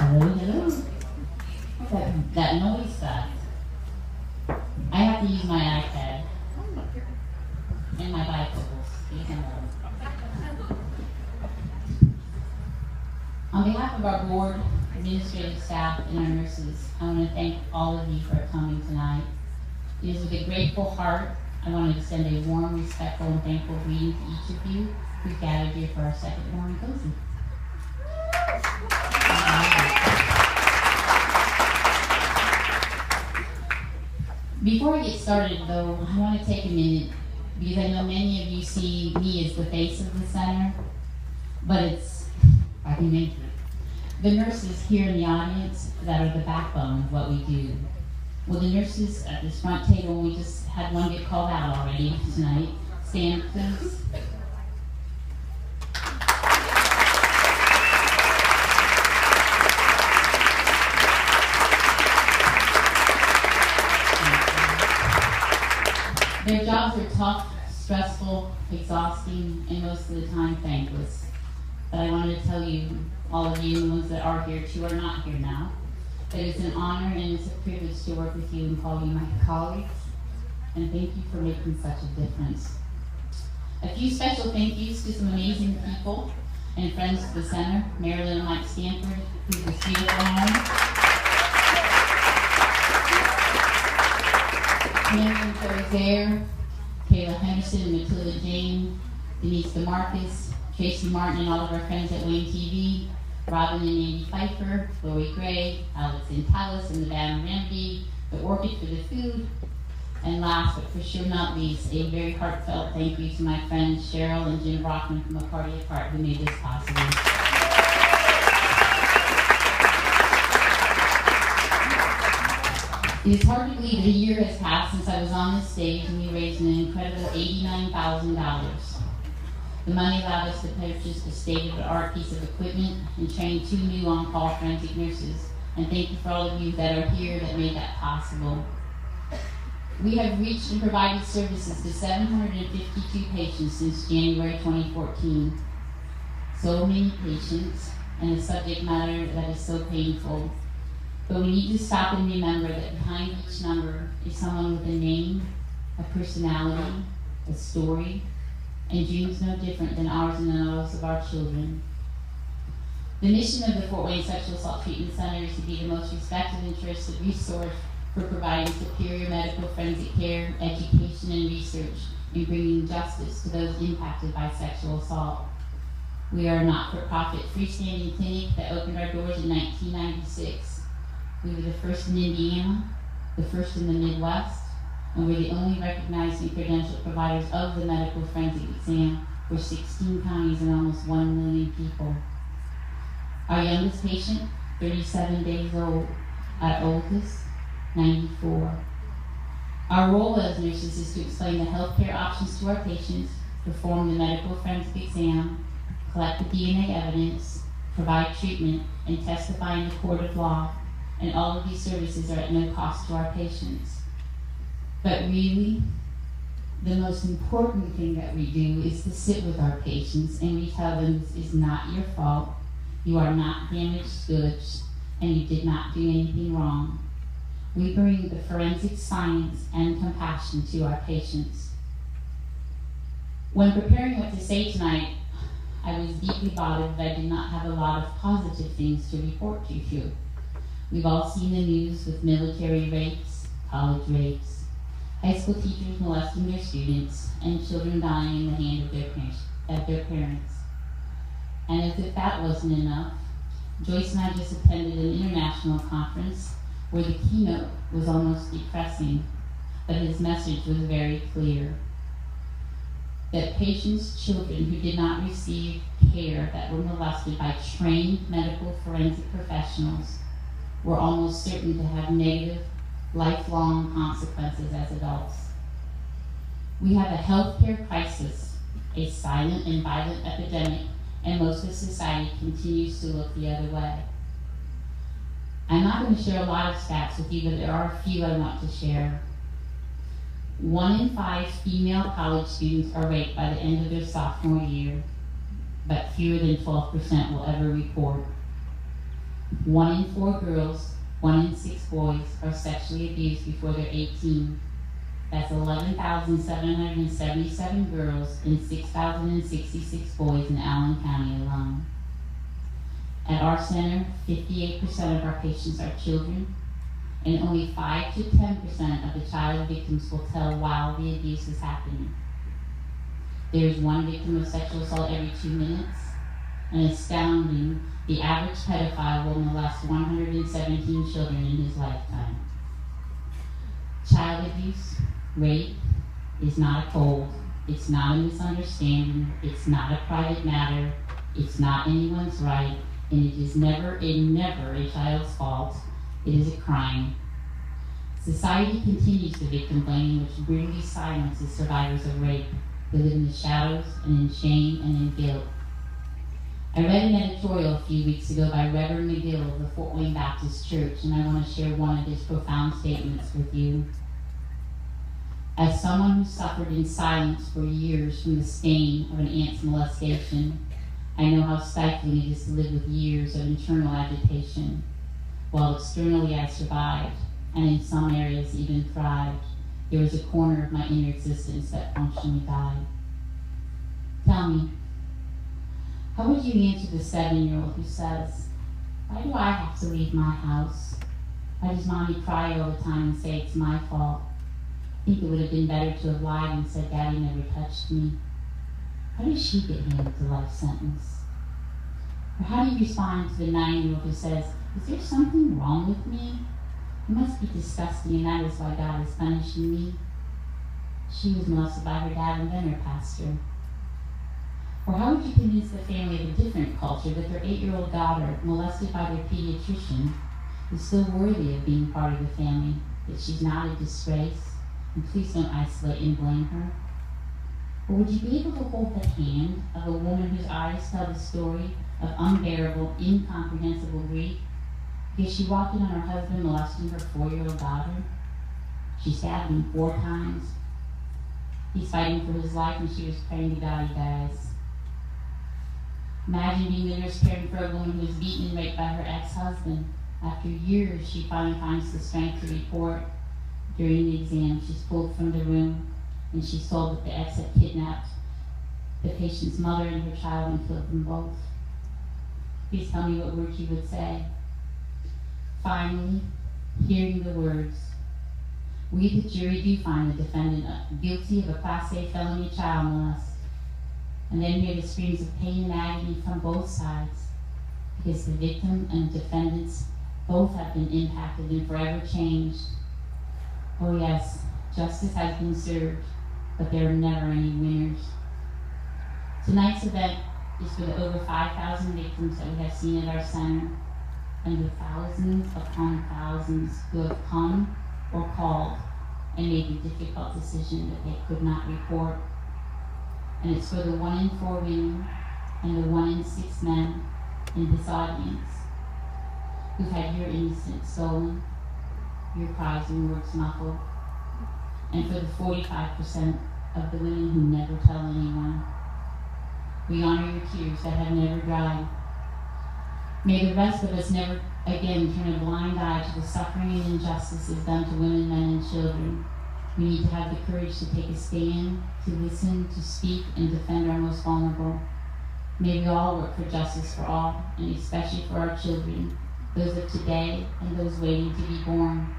Hello, hello. That noise stopped. I have to use my iPad and my bifocals. On behalf of our board, administrative staff, and our nurses, I want to thank all of you for coming tonight. It is with a grateful heart I want to extend a warm, respectful, and thankful greeting to each of you who've gathered here for our second morning cozy. Before we get started, though, I want to take a minute because I know many of you see me as the face of the center, but it's, I can make it, the nurses here in the audience that are the backbone of what we do. Well, the nurses at this front table, we just had one get called out already tonight. Stand, please. Their jobs are tough, stressful, exhausting, and most of the time thankless. But I wanted to tell you, all of you, the ones that are here too, are not here now, that it's an honor and it's a privilege to work with you and call you my colleagues, and thank you for making such a difference. A few special thank yous to some amazing people and friends of the center, Marilyn and Mike Stanford, who's this beautiful home. Cameron Ferrier, Kayla Henderson and Matilda Jane, Denise DeMarcus, Tracy Martin and all of our friends at Wayne TV, Robin and Andy Pfeiffer, Lori Gray, Alex and Talis and the band Remedy, the Orchid for the food, and last but for sure not least, a very heartfelt thank you to my friends Cheryl and Jim Brockman from A Party Apart who made this possible. It is hard to believe that a year has passed since I was on this stage and we raised an incredible $89,000. The money allowed us to purchase a state-of-the-art piece of equipment and train 2 new on-call forensic nurses. And thank you for all of you that are here that made that possible. We have reached and provided services to 752 patients since January 2014. So many patients and a subject matter that is so painful. But we need to stop and remember that behind each number is someone with a name, a personality, a story, and dreams no different than ours and those of our children. The mission of the Fort Wayne Sexual Assault Treatment Center is to be the most respected and trusted resource for providing superior medical forensic care, education, and research in bringing justice to those impacted by sexual assault. We are a not-for-profit freestanding clinic that opened our doors in 1996. We were the first in Indiana, the first in the Midwest, and we're the only recognized and credentialed providers of the medical forensic exam for 16 counties and almost 1 million people. Our youngest patient, 37 days old, our oldest, 94. Our role as nurses is to explain the healthcare options to our patients, perform the medical forensic exam, collect the DNA evidence, provide treatment, and testify in the court of law. And all of these services are at no cost to our patients. But really, the most important thing that we do is to sit with our patients and we tell them this is not your fault, you are not damaged goods, and you did not do anything wrong. We bring the forensic science and compassion to our patients. When preparing what to say tonight, I was deeply bothered that I did not have a lot of positive things to report to you. We've all seen the news with military rapes, college rapes, high school teachers molesting their students, and children dying in the hand of their parents. And as if that wasn't enough, Joyce and I just attended an international conference where the keynote was almost depressing, but his message was very clear. That patients' children who did not receive care that were molested by trained medical forensic professionals were almost certain to have negative, lifelong consequences as adults. We have a healthcare crisis, a silent and violent epidemic, and most of society continues to look the other way. I'm not going to share a lot of stats with you, but there are a few I want to share. 1 in 5 female college students are raped by the end of their sophomore year, but fewer than 12% will ever report. 1 in 4 girls, 1 in 6 boys are sexually abused before they're 18. That's 11,777 girls and 6,066 boys in Allen County alone. At our center, 58% of our patients are children, and only 5 to 10% of the child victims will tell while the abuse is happening. There is 1 victim of sexual assault every 2 minutes, and astounding, the average pedophile will molest 117 children in his lifetime. Child abuse, rape, is not a cold, it's not a misunderstanding, it's not a private matter, it's not anyone's right, and it is never a child's fault. It is a crime. Society continues the victim blaming, which brutally silences survivors of rape who live in the shadows and in shame and in guilt. I read an editorial a few weeks ago by Reverend McGill of the Fort Wayne Baptist Church, and I want to share one of his profound statements with you. As someone who suffered in silence for years from the stain of an aunt's molestation, I know how stifling it is to live with years of internal agitation, while externally I survived, and in some areas even thrived. There was a corner of my inner existence that functionally died. Tell me, how would you answer the 7-year-old who says, "Why do I have to leave my house? Why does mommy cry all the time and say it's my fault? I think it would have been better to have lied and said daddy never touched me." How does she get handed the life sentence? Or how do you respond to the 9-year-old who says, "Is there something wrong with me? It must be disgusting, and that is why God is punishing me"? She was molested by her dad and then her pastor. Or how would you convince the family of a different culture that their 8-year-old daughter, molested by their pediatrician, is still worthy of being part of the family, that she's not a disgrace, and please don't isolate and blame her? Or would you be able to hold the hand of a woman whose eyes tell the story of unbearable, incomprehensible grief because she walked in on her husband molesting her 4-year-old daughter? She stabbed him 4 times. He's fighting for his life, and she was praying to God he dies. Imagine being the nurse caring for a woman who was beaten and raped by her ex-husband. After years, she finally finds the strength to report. During the exam, she's pulled from the room, and she's told that the ex had kidnapped the patient's mother and her child and killed them both. Please tell me what words you would say. Finally, hearing the words, "We, the jury, do find the defendant guilty of a Class A felony child molest," and then hear the screams of pain and agony from both sides, because the victim and the defendants both have been impacted and forever changed. Oh yes, justice has been served, but there are never any winners. Tonight's event is for the over 5,000 victims that we have seen at our center, and the thousands upon thousands who have come or called and made the difficult decision that they could not report. And it's for the 1 in 4 women and the 1 in 6 men in this audience who've had your innocence stolen, your cries and words muffled, and for the 45% of the women who never tell anyone. We honor your tears that have never dried. May the rest of us never again turn a blind eye to the suffering and injustices done to women, men, and children. We need to have the courage to take a stand, to listen, to speak, and defend our most vulnerable. May we all work for justice for all, and especially for our children, those of today and those waiting to be born.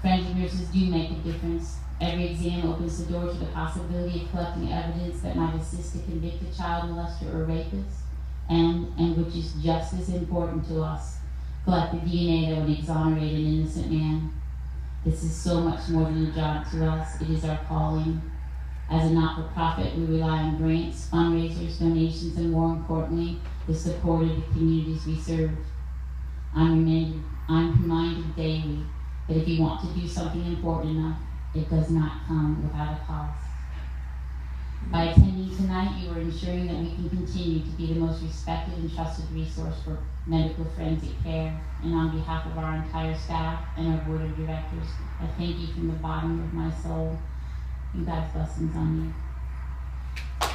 Friends and nurses do make a difference. Every exam opens the door to the possibility of collecting evidence that might assist to convict a child molester or rapist, and which is just as important to us, collect the DNA that would exonerate an innocent man. This is so much more than a job to us. It is our calling. As a not-for-profit, we rely on grants, fundraisers, donations, and more importantly, the support of the communities we serve. I'm reminded daily that if you want to do something important enough, it does not come without a cost. By attending tonight, you are ensuring that we can continue to be the most respected and trusted resource for medical forensic care. And on behalf of our entire staff and our board of directors, I thank you from the bottom of my soul, and God's blessings on you.